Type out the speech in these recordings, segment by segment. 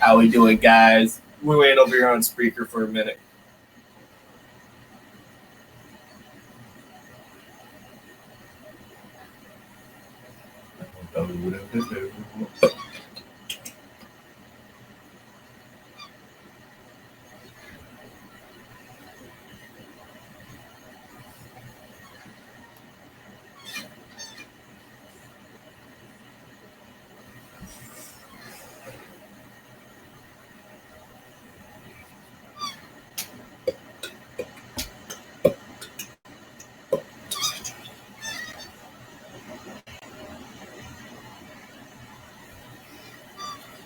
How we doing, guys? We're waiting over here on speaker for a minute.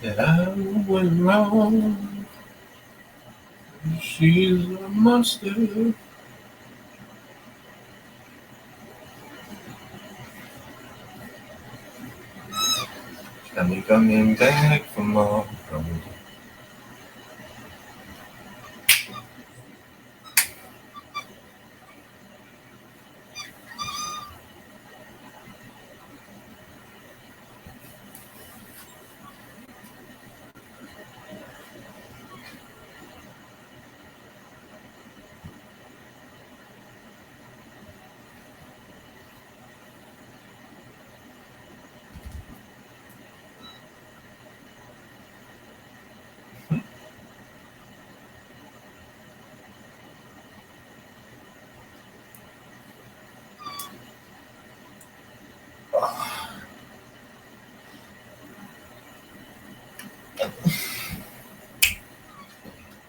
That I went wrong. She's a monster. Got me coming back from all from.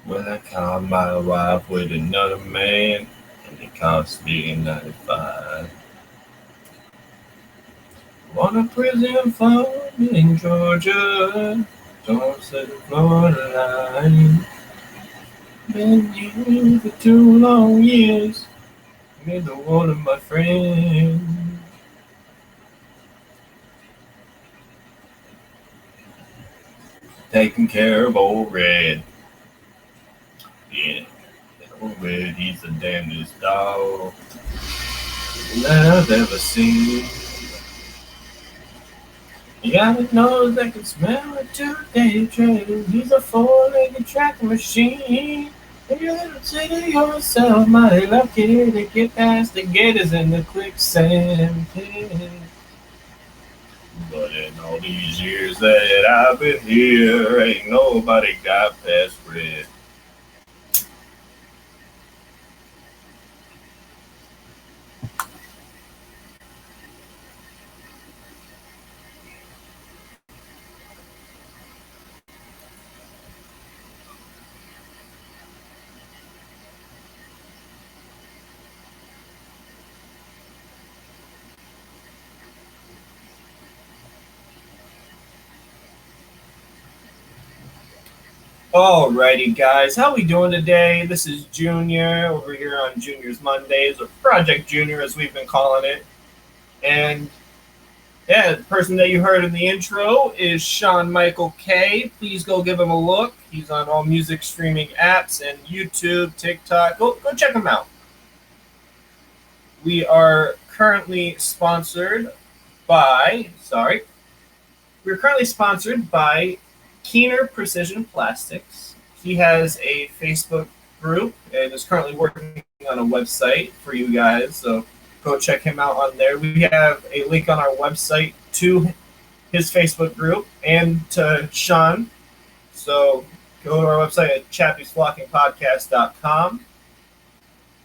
When I caught my wife with another man, and it cost me $95. Want a prison farm in Georgia, don't set the Florida line. Been here for 2 long years, neither one of my friends. Taking care of old Red. Yeah, old Red, he's the damnedest dog that I've ever seen. You got a nose that can smell a 2-day train. He's a 4-legged track machine. And you consider yourself mighty lucky to get past the gators in the quicksand pit. But in all these years that I've been here, ain't nobody got past Red. Alrighty, guys, how we doing today? This is Junior over here on Junior's Mondays, or Project Junior as we've been calling it. And yeah, the person that you heard in the intro is Sean Michael K. Please go give him a look. He's on all music streaming apps and YouTube, TikTok. Go check him out. We are currently sponsored by Keener Precision Plastics. He has a Facebook group and is currently working on a website for you guys, so go check him out on there. We have a link on our website to his Facebook group and to Sean, so go to our website at Chappy'sandJrsPodcast.com.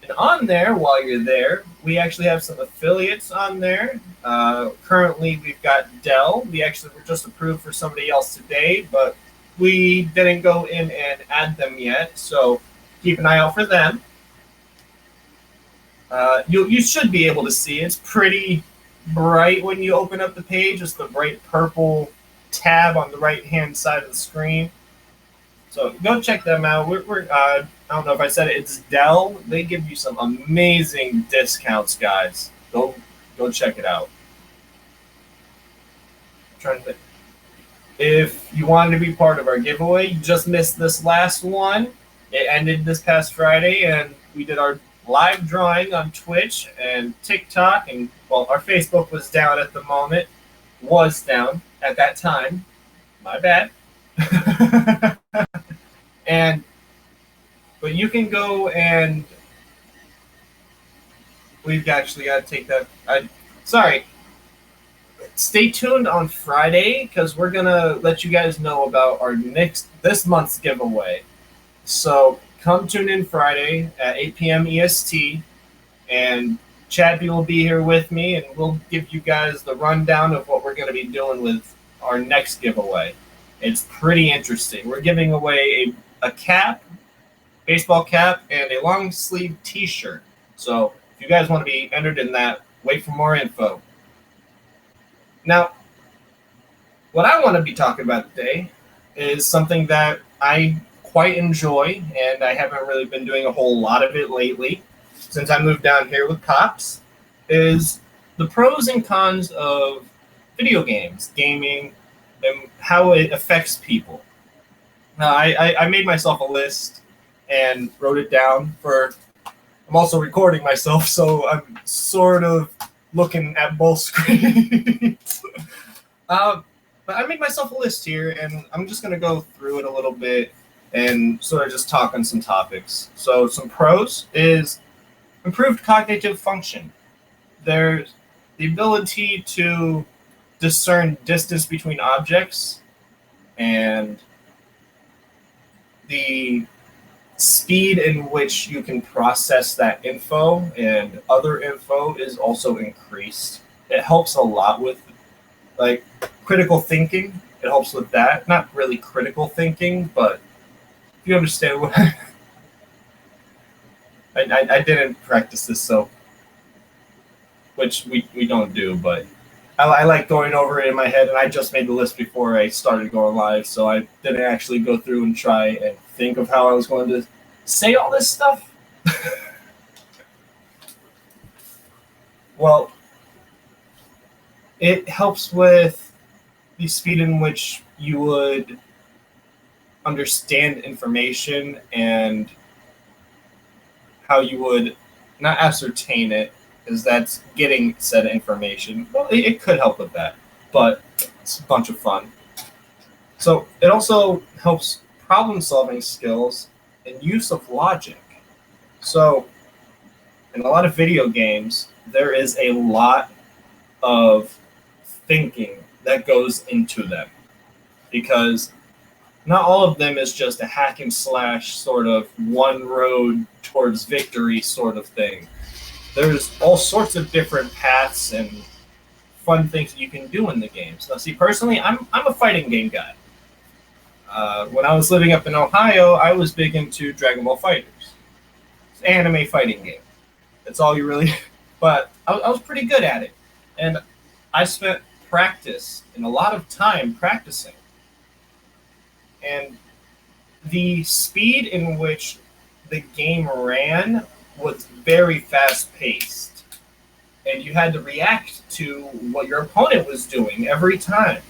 And on there, while you're there, we actually have some affiliates on there. Currently, we've got Dell. We actually were just approved for somebody else today, but we didn't go in and add them yet, so keep an eye out for them. You should be able to see. It's pretty bright when you open up the page. It's the bright purple tab on the right-hand side of the screen. So go check them out. I don't know if I said it. It's Dell. They give you some amazing discounts, guys. Go check it out. I'm trying to think. If you wanted to be part of our giveaway, you just missed this last one. It ended this past Friday, and we did our live drawing on Twitch and TikTok. And, well, our Facebook was down at the moment. Was down at that time. My bad. And but you can go and we've actually got to take that. Sorry. Stay tuned on Friday because we're gonna let you guys know about our this month's giveaway. So come tune in Friday at 8 p.m. EST, and Chappy will be here with me, and we'll give you guys the rundown of what we're going to be doing with our next giveaway. It's pretty interesting. We're giving away a cap, baseball cap, and a long sleeve T-shirt. So if you guys want to be entered in that, wait for more info. Now, what I want to be talking about today is something that I quite enjoy, and I haven't really been doing a whole lot of it lately since I moved down here with Pops, is the pros and cons of video games, gaming, and how it affects people. I made myself a list and wrote it down I'm also recording myself, so I'm sort of looking at both screens. But I made myself a list here, and I'm just going to go through it a little bit and sort of just talk on some topics. So some pros is improved cognitive function. There's the ability to discern distance between objects, and the speed in which you can process that info and other info is also increased. It helps a lot with like critical thinking. It helps with that. Not really critical thinking, but if you understand what I didn't practice this, so which we don't do, but I like going over it in my head, and I just made the list before I started going live, so I didn't actually go through and try and think of how I was going to say all this stuff. Well, it helps with the speed in which you would understand information and how you would not ascertain it, because that's getting said information. Well, it could help with that, but it's a bunch of fun. So it also helps problem-solving skills and use of logic. So in a lot of video games, there is a lot of thinking that goes into them, because not all of them is just a hack and slash sort of one road towards victory sort of thing. There's all sorts of different paths and fun things that you can do in the games. Now, see, personally, I'm a fighting game guy. When I was living up in Ohio, I was big into Dragon Ball FighterZ. It's an anime fighting game. That's all you really... But I was pretty good at it. And I spent practice and a lot of time practicing. And the speed in which the game ran was very fast-paced. And you had to react to what your opponent was doing every time.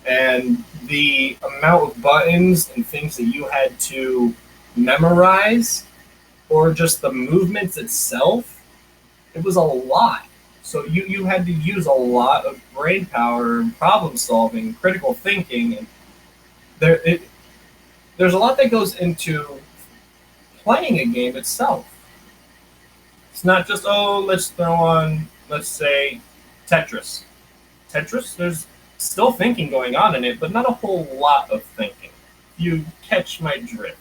And the amount of buttons and things that you had to memorize, or just the movements itself, it was a lot. So you had to use a lot of brain power and problem solving, critical thinking, and there's a lot that goes into playing a game itself. It's not just, let's throw on, let's say, Tetris. Tetris, there's still thinking going on in it, but not a whole lot of thinking. You catch my drift.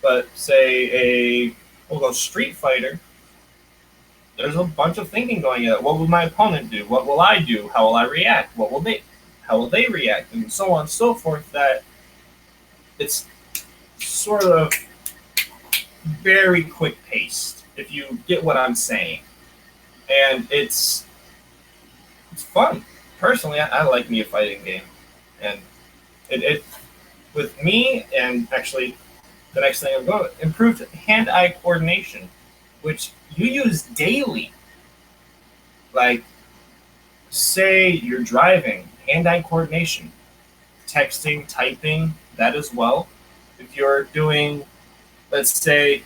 But say we'll go Street Fighter, there's a bunch of thinking going in it. What will my opponent do? What will I do? How will I react? How will they react? And so on and so forth, that it's sort of very quick paced, if you get what I'm saying. And it's fun. Personally, I like me a fighting game. And it with me, and actually the next thing I'm going, improved hand-eye coordination, which you use daily. Like, say you're driving, hand-eye coordination, texting, typing, that as well. If you're doing, let's say,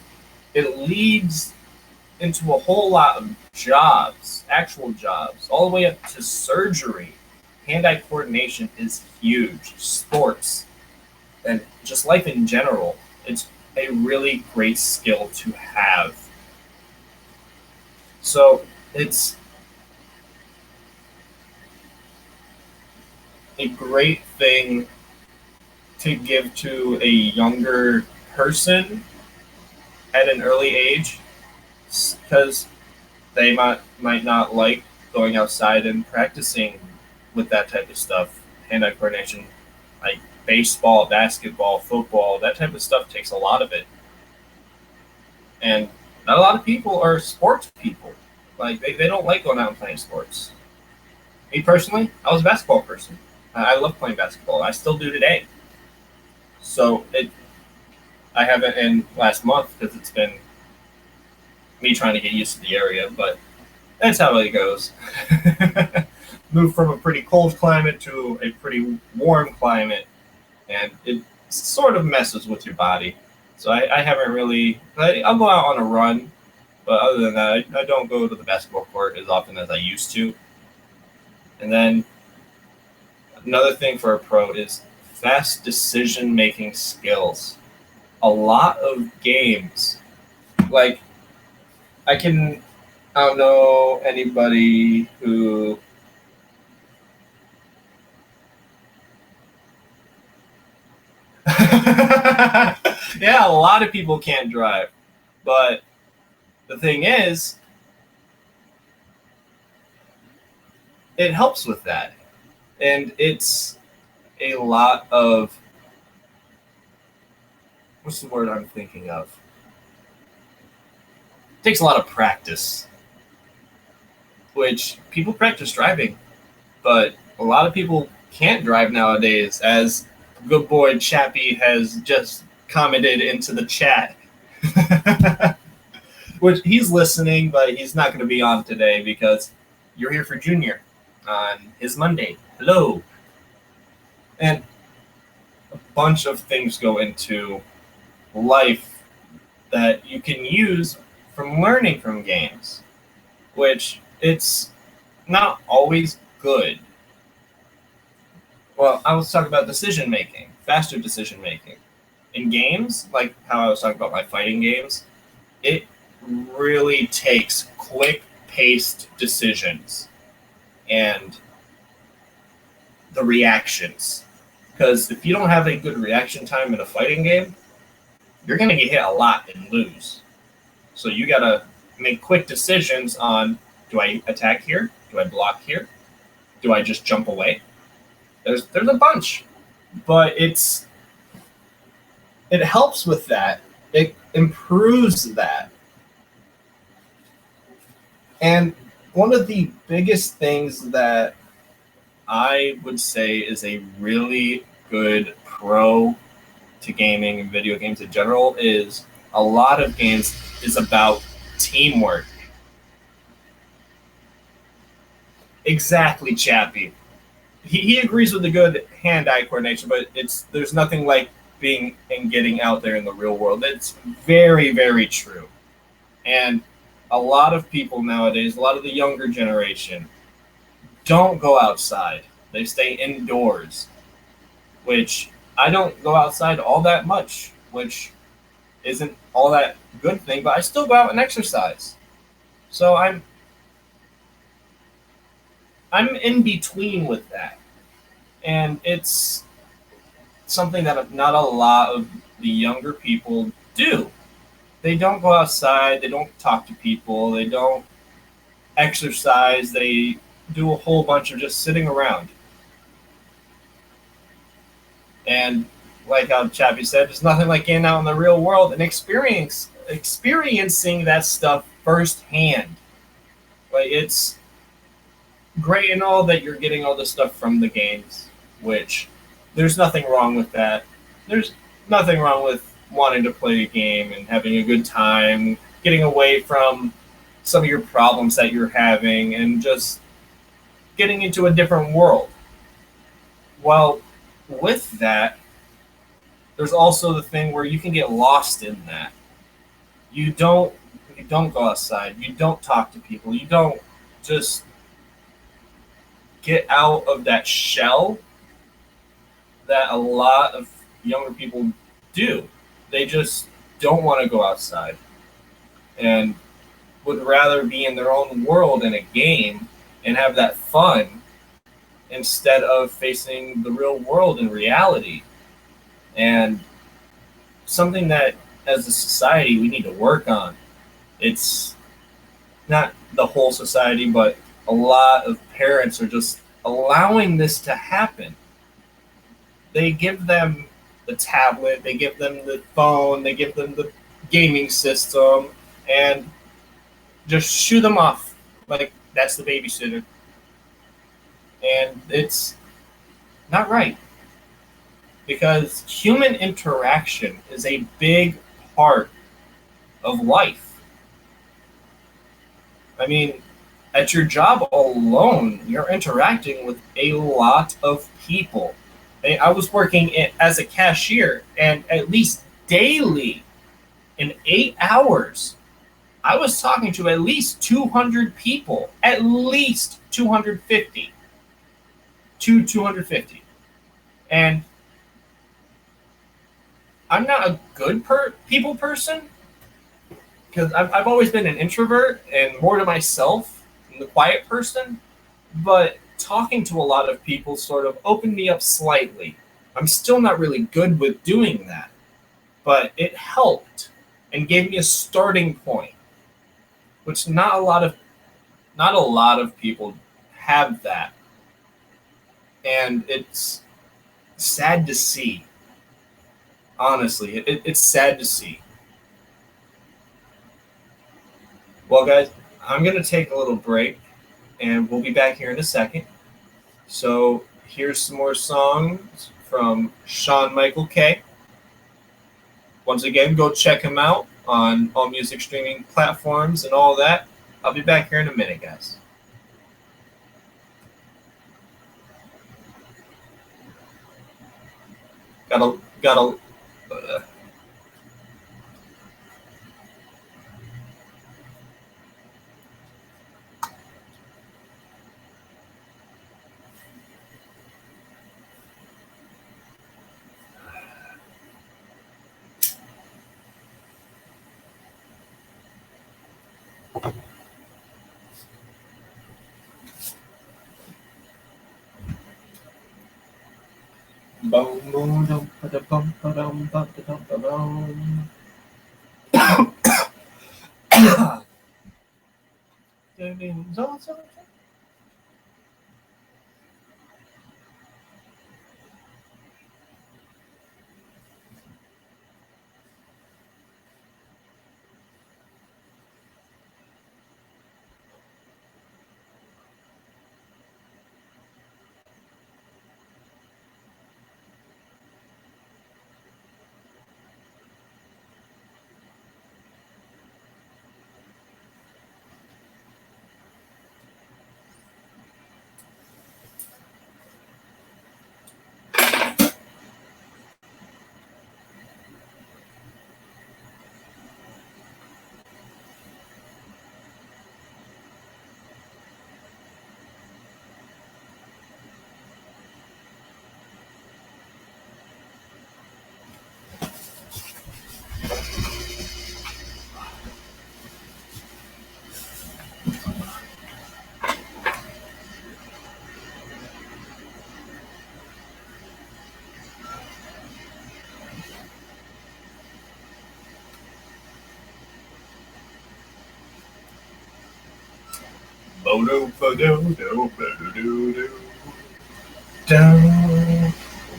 it leads into a whole lot of jobs, actual jobs, all the way up to surgery. hand-eye coordination is huge. Sports and just life in general, it's a really great skill to have. So it's a great thing to give to a younger person at an early age, because they might not like going outside and practicing with that type of stuff. Hand-eye coordination, like baseball, basketball, football, that type of stuff takes a lot of it. And not a lot of people are sports people. Like, they don't like going out and playing sports. Me personally, I was a basketball person. I love playing basketball. I still do today. So I haven't in last month because it's been me trying to get used to the area, but that's how it goes. Move from a pretty cold climate to a pretty warm climate, and it sort of messes with your body. So I haven't really. I'll go out on a run, but other than that, I don't go to the basketball court as often as I used to. And then another thing for a pro is fast decision-making skills. A lot of games, like I don't know anybody who yeah, a lot of people can't drive. But the thing is, it helps with that. And it's a lot of, what's the word I'm thinking of? It takes a lot of practice, which people practice driving, but a lot of people can't drive nowadays, as good boy Chappy has just commented into the chat. Which he's listening, but he's not going to be on today because you're here for Junior on his Monday. Hello. And a bunch of things go into life that you can use from learning from games, which it's not always good. Well, I was talking about decision making, faster decision making. In games, like how I was talking about my fighting games, it really takes quick-paced decisions and the reactions. Because if you don't have a good reaction time in a fighting game, you're going to get hit a lot and lose. So you got to make quick decisions on, do I attack here? Do I block here? Do I just jump away? There's a bunch. But it helps with that. It improves that. And one of the biggest things that I would say is a really good pro to gaming and video games in general is a lot of games is about teamwork. Exactly, Chappy. He agrees with the good hand-eye coordination, but there's nothing like being and getting out there in the real world. It's very, very true. And a lot of people nowadays, a lot of the younger generation, don't go outside. They stay indoors, which I don't go outside all that much, which isn't all that good thing, but I still go out and exercise. So I'm in between with that. And it's something that not a lot of the younger people do. They don't go outside, they don't talk to people, they don't exercise, they do a whole bunch of just sitting around. And like how Chappy said, there's nothing like getting out in the real world and experiencing that stuff firsthand. Like, it's great and all that you're getting all this stuff from the games, which there's nothing wrong with that. There's nothing wrong with wanting to play a game and having a good time, getting away from some of your problems that you're having and just getting into a different world. Well, with that, there's also the thing where you can get lost in that. You don't go outside. You don't talk to people. You don't just get out of that shell that a lot of younger people do. They just don't want to go outside and would rather be in their own world in a game and have that fun instead of facing the real world in reality. And something that, as a society, we need to work on. It's not the whole society, but a lot of parents are just allowing this to happen. They give them the tablet, they give them the phone, they give them the gaming system, and just shoo them off like that's the babysitter. And it's not right, because human interaction is a big part of life. I mean, at your job alone, you're interacting with a lot of people. I was working as a cashier, and at least daily, in 8 hours, I was talking to at least 200 people, at least 250 to 250. And I'm not a good people person, because I've always been an introvert and more to myself, and the quiet person. But talking to a lot of people sort of opened me up slightly. I'm still not really good with doing that, but it helped and gave me a starting point, which not a lot of people have that. And it's sad to see. Honestly, it's sad to see. Well, guys, I'm going to take a little break, and we'll be back here in a second. So here's some more songs from Sean Michael K. Once again, go check him out on all music streaming platforms and all that. I'll be back here in a minute, guys. Gotta.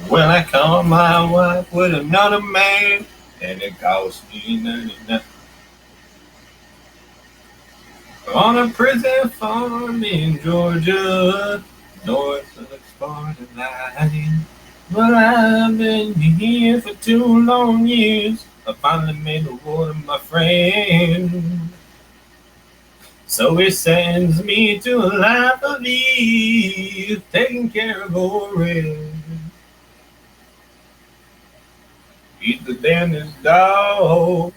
When I caught my wife with another man, and it cost me 99 on a prison farm in Georgia, north of the Florida line. But I've been here for 2 long years. I finally made the water my friend. So it sends me to a life of ease, taking care of Oren. He's the damnedest dog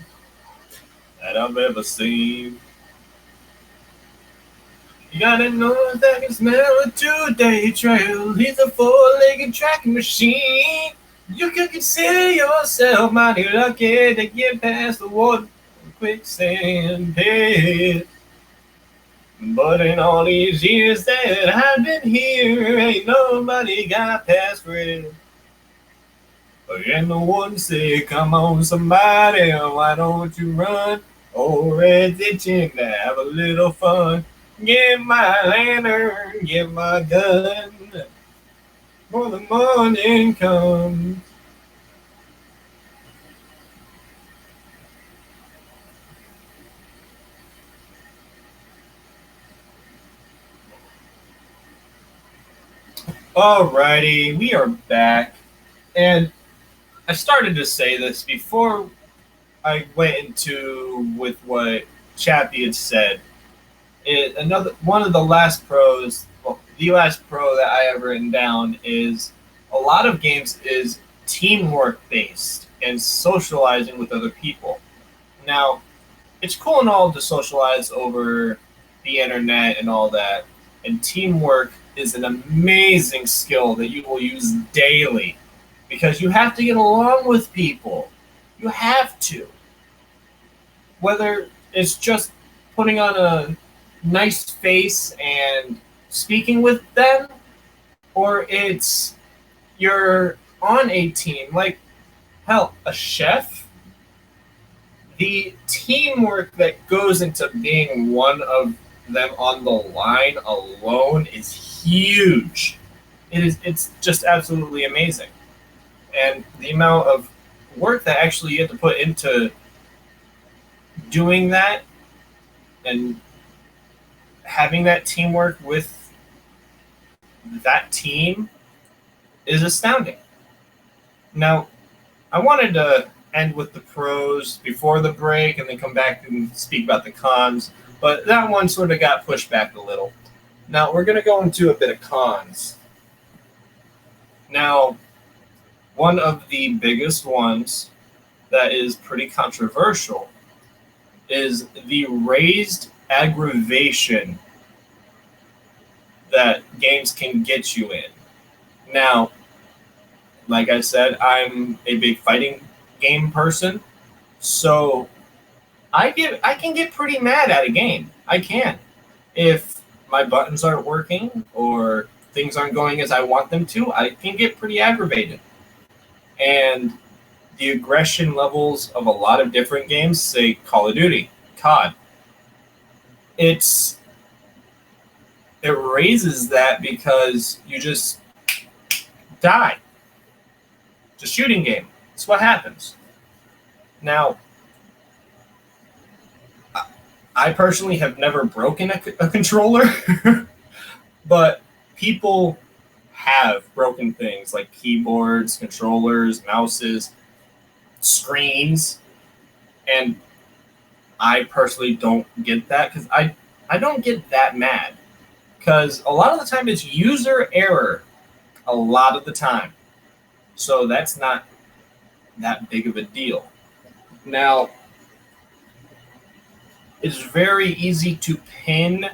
that I've ever seen. You got a nose that can smell a two-day trail. He's a four-legged tracking machine. You can consider yourself mighty lucky to get past the water quicksand pit. But in all these years that I've been here, ain't nobody got past it. And the one say, come on somebody, why don't you run? Oh, red's itching to have a little fun. Get my lantern, get my gun, for the morning comes. Alrighty, we are back. And I started to say this before I went into with what Chappy had said. Another one of the last pros, well, the last pro that I have written down is a lot of games is teamwork based and socializing with other people. Now, it's cool and all to socialize over the internet and all that, and teamwork is an amazing skill that you will use daily because you have to get along with people. You have to. Whether it's just putting on a nice face and speaking with them, or it's you're on a team, like hell, a chef. The teamwork that goes into being one of them on the line alone is huge. It's just absolutely amazing. And the amount of work that actually you have to put into doing that and having that teamwork with that team is astounding. Now, I wanted to end with the pros before the break and then come back and speak about the cons, but that one sort of got pushed back a little. Now, we're going to go into a bit of cons. Now, one of the biggest ones that is pretty controversial is the raised aggravation that games can get you in. Now, like I said, I'm a big fighting game person, so I can get pretty mad at a game. I can. If my buttons aren't working or things aren't going as I want them to, I can get pretty aggravated. And the aggression levels of a lot of different games, say Call of Duty, COD, it raises that because you just die. It's a shooting game. It's what happens. Now, I personally have never broken a controller, but people have broken things like keyboards, controllers, mouses, screens, and I personally don't get that because I don't get that mad because a lot of the time it's user error a lot of the time. So that's not that big of a deal. Now, it's very easy to pin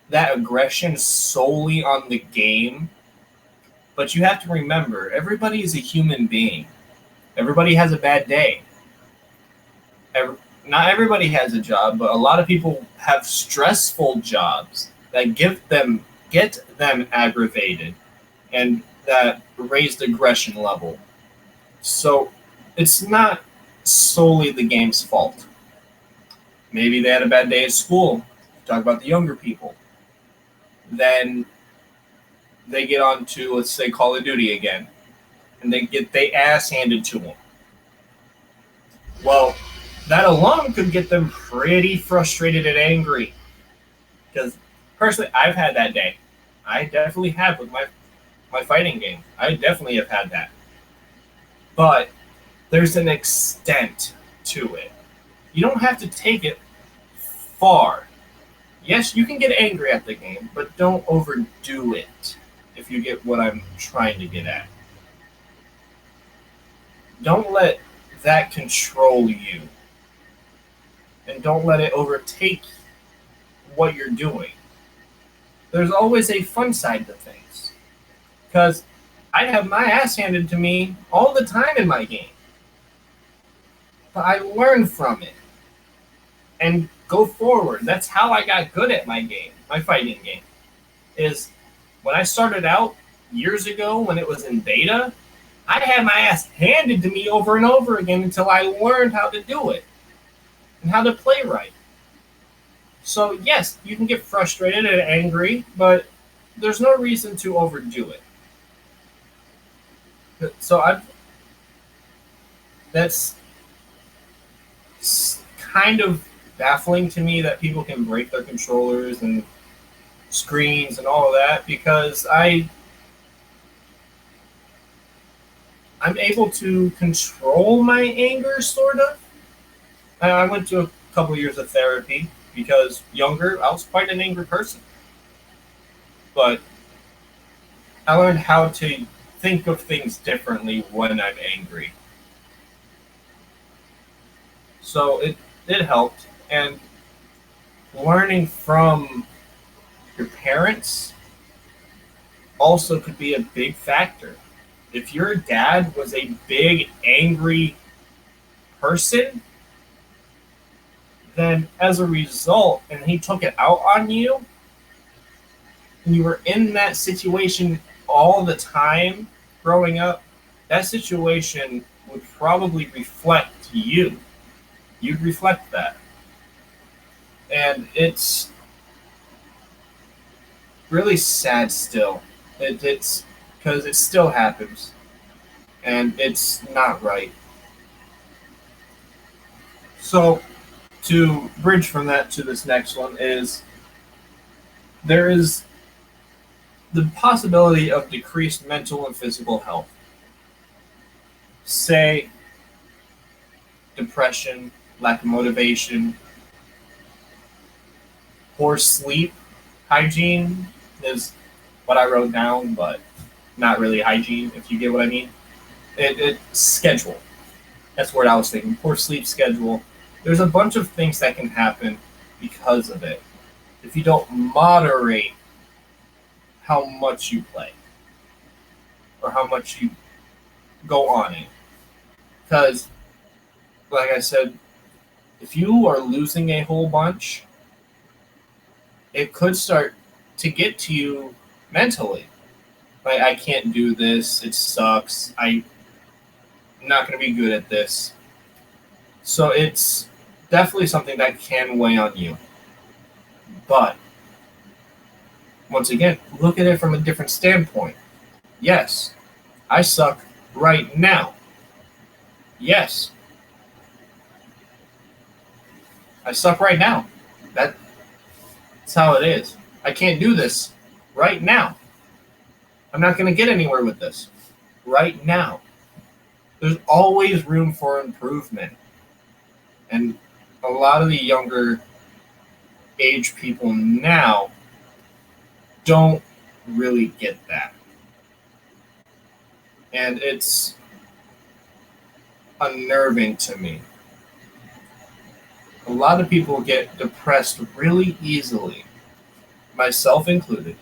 that aggression solely on the game, but you have to remember, everybody is a human being. Everybody has a bad day. Not everybody has a job, but a lot of people have stressful jobs that get them aggravated and that raise the aggression level. So it's not solely the game's fault. Maybe they had a bad day at school. Talk about the younger people. Then they get on to, let's say, Call of Duty again, and they get their ass handed to them. Well, that alone could get them pretty frustrated and angry. Because personally, I've had that day. I definitely have with my fighting game. I definitely have had that. But there's an extent to it. You don't have to take it far. Yes, you can get angry at the game, but don't overdo it, if you get what I'm trying to get at. Don't let that control you. And don't let it overtake what you're doing. there's always a fun side to things. Because I'd have my ass handed to me all the time in my game. But I learned from it and go forward. That's how I got good at my game, my fighting game. Is when I started out years ago when it was in beta, I'd have my ass handed to me over and over again until I learned how to do it and how to play right. So yes, you can get frustrated and angry, but there's no reason to overdo it. So that's kind of baffling to me that people can break their controllers and screens and all of that, because I'm able to control my anger, sort of. I went to a couple years of therapy because younger, I was quite an angry person. But I learned how to think of things differently when I'm angry. So it helped. And learning from your parents also could be a big factor. If your dad was a big, angry person, then as a result, and he took it out on you, and you were in that situation all the time growing up, that situation would probably reflect you. You'd reflect that. And it's really sad still. It's because it still happens. And it's not right. So, to bridge from that to this next one is there is the possibility of decreased mental and physical health. Say, depression, lack of motivation, poor sleep hygiene is what I wrote down, but not really hygiene, if you get what I mean. Schedule. That's what I was thinking. Poor sleep schedule. There's a bunch of things that can happen because of it. If you don't moderate how much you play or how much you go on it. Because, like I said, if you are losing a whole bunch, it could start to get to you mentally. Like, I can't do this. It sucks. I'm not going to be good at this. So it's definitely something that can weigh on you. But, once again, look at it from a different standpoint. Yes, I suck right now. Yes. I suck right now. That's how it is. I can't do this right now. I'm not going to get anywhere with this right now. There's always room for improvement. And a lot of the younger age people now don't really get that. And it's unnerving to me. A lot of people get depressed really easily, myself included.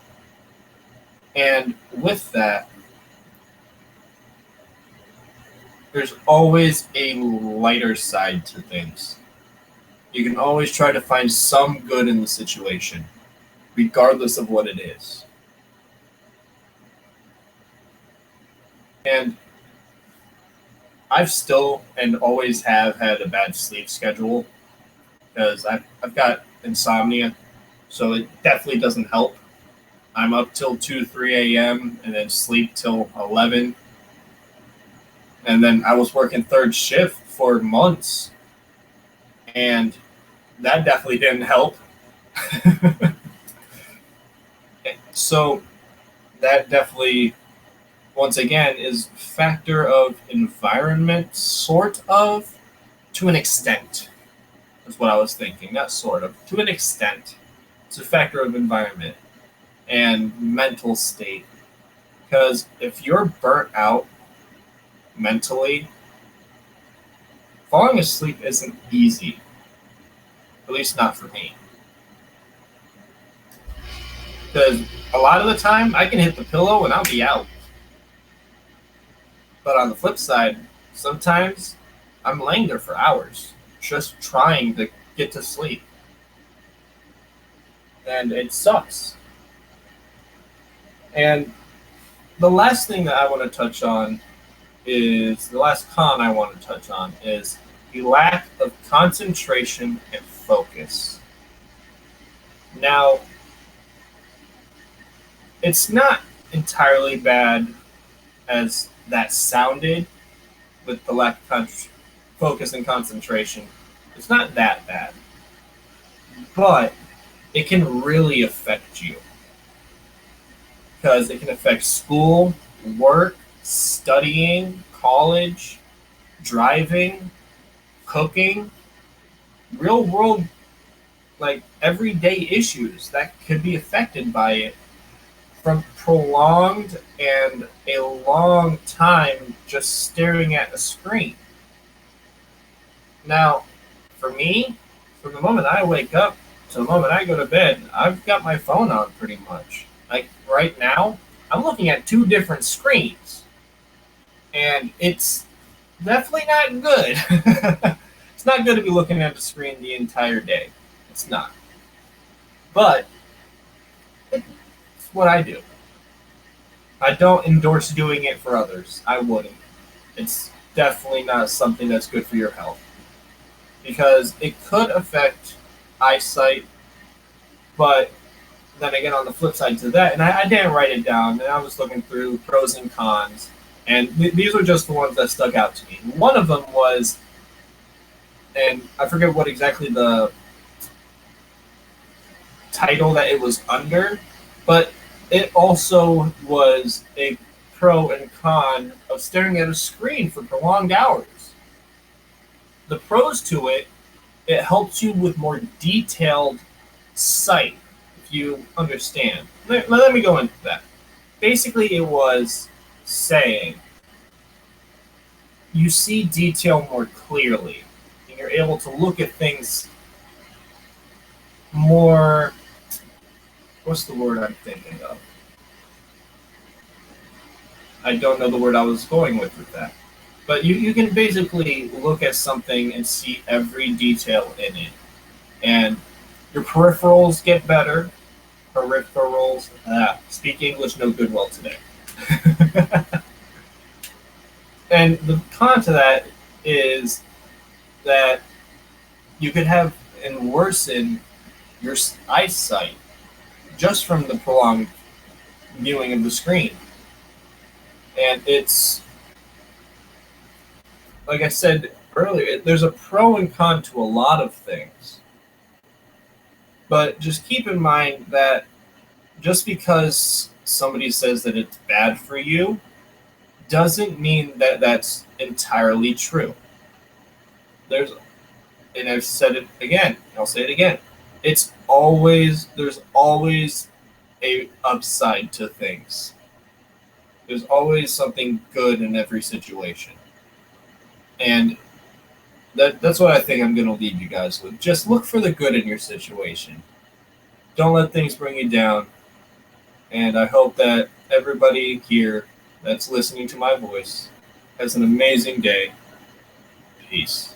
And with that, there's always a lighter side to things. You can always try to find some good in the situation, regardless of what it is. And I've still and always have had a bad sleep schedule because I've got insomnia, so it definitely doesn't help. I'm up till 2, 3 a.m. and then sleep till 11. And then I was working third shift for months, and that definitely didn't help. So that definitely, once again, is factor of environment, sort of, to an extent. That's what I was thinking, not sort of. To an extent, it's a factor of environment and mental state. Because if you're burnt out mentally, falling asleep isn't easy. At least not for me. Because a lot of the time, I can hit the pillow and I'll be out. But on the flip side, sometimes I'm laying there for hours, just trying to get to sleep. And it sucks. And the last thing that I want to touch on is the last con I want to touch on is the lack of concentration and focus. Now, it's not entirely bad as that sounded with the lack of focus and concentration. It's not that bad, but it can really affect you because it can affect school, work, studying, college, driving, cooking, real world, like everyday issues that could be affected by it from prolonged and a long time just staring at a screen. Now, for me, from the moment I wake up to the moment I go to bed, I've got my phone on pretty much. Like right now, I'm looking at two different screens, and it's definitely not good. It's not good to be looking at the screen the entire day. It's not. But it's what I do. I don't endorse doing it for others. I wouldn't. It's definitely not something that's good for your health because it could affect eyesight, but then again, on the flip side to that, and I didn't write it down, and I was looking through pros and cons, and these were just the ones that stuck out to me. One of them was, and I forget what exactly the title that it was under, but it also was a pro and con of staring at a screen for prolonged hours. The pros to it, it helps you with more detailed sight, if you understand. Let me go into that. Basically, it was saying you see detail more clearly, and you're able to look at things more. What's the word I'm thinking of? I don't know the word I was going with that. But you can basically look at something and see every detail in it. And your peripherals get better. Peripherals. Speak English no good well today. And the con to that is that you could have and worsen your eyesight just from the prolonged viewing of the screen. And it's, like I said earlier, there's a pro and con to a lot of things. But just keep in mind that just because somebody says that it's bad for you doesn't mean that that's entirely true. And I've said it again, I'll say it again. There's always a upside to things. There's always something good in every situation. And that's what I think I'm going to leave you guys with. Just look for the good in your situation. Don't let things bring you down. And I hope that everybody here that's listening to my voice has an amazing day. Peace.